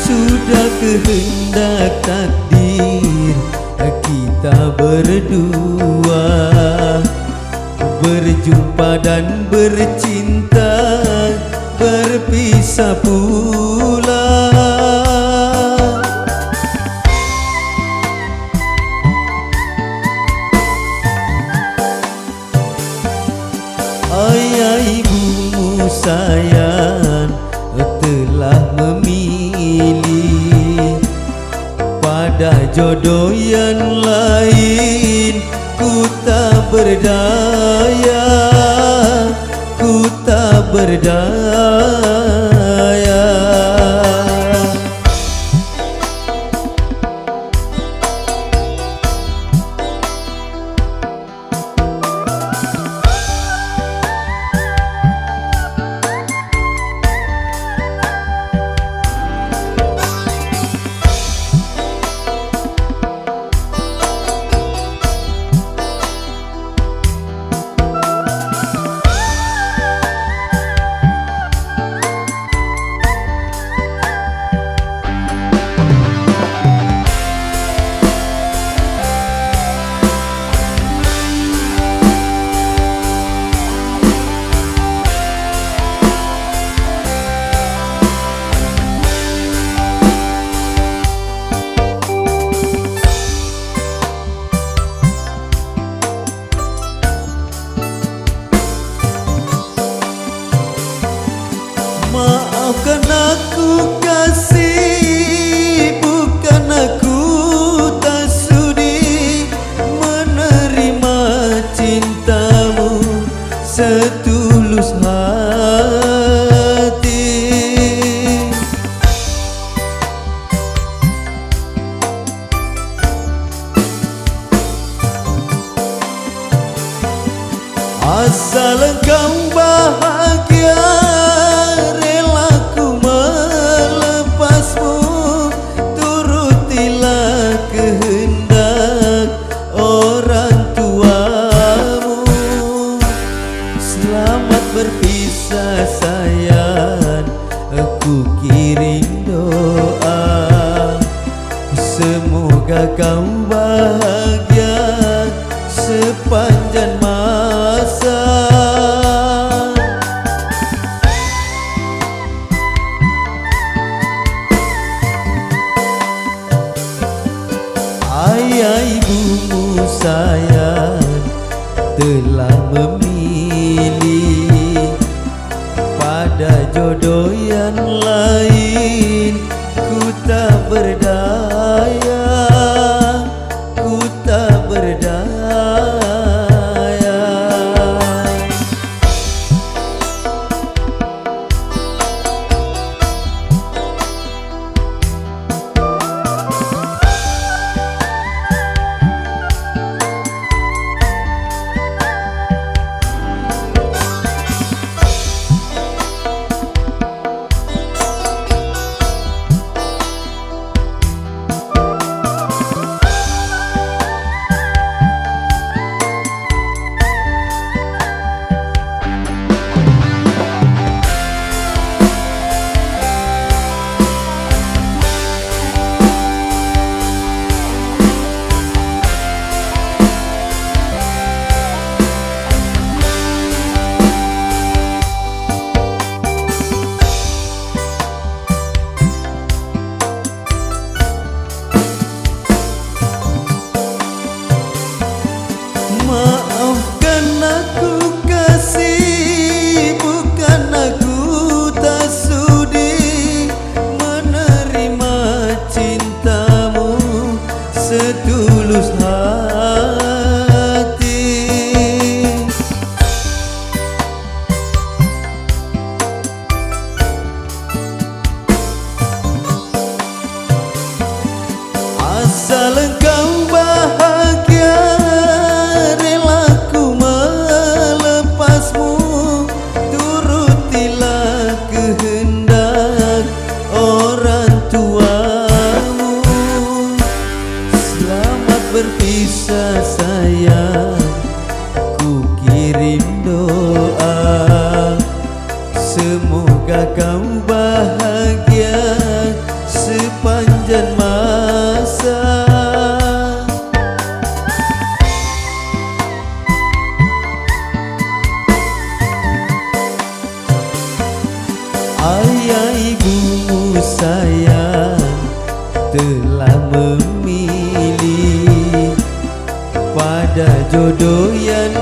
Sudah kehendak takdir kita berdua berjumpa dan bercinta, berpisah pula. Ayah ibumu sayang telah memilih pada jodoh yang lain. Ku tak berdaya, ku tak berdaya. Maafkan aku kasih, bukan aku tak sudi menerima cintamu setulus hati. Asal engkau bahagia, berpisah sayang, aku kirim doa. Semoga kau bahagia sepanjang masa. Ayah ibumu sayang telah memilih pada jodoh yang lain. Ku tak berdaya, ku tak berdaya. asal engkau bahagia, rela ku melepasmu, turutilah kehendak orang tuamu. Selamat berpisah sayang, ku kirim doa, semoga kau bahagia sepanjang masa. Ayah ibumu sayang telah memilih pada jodoh yang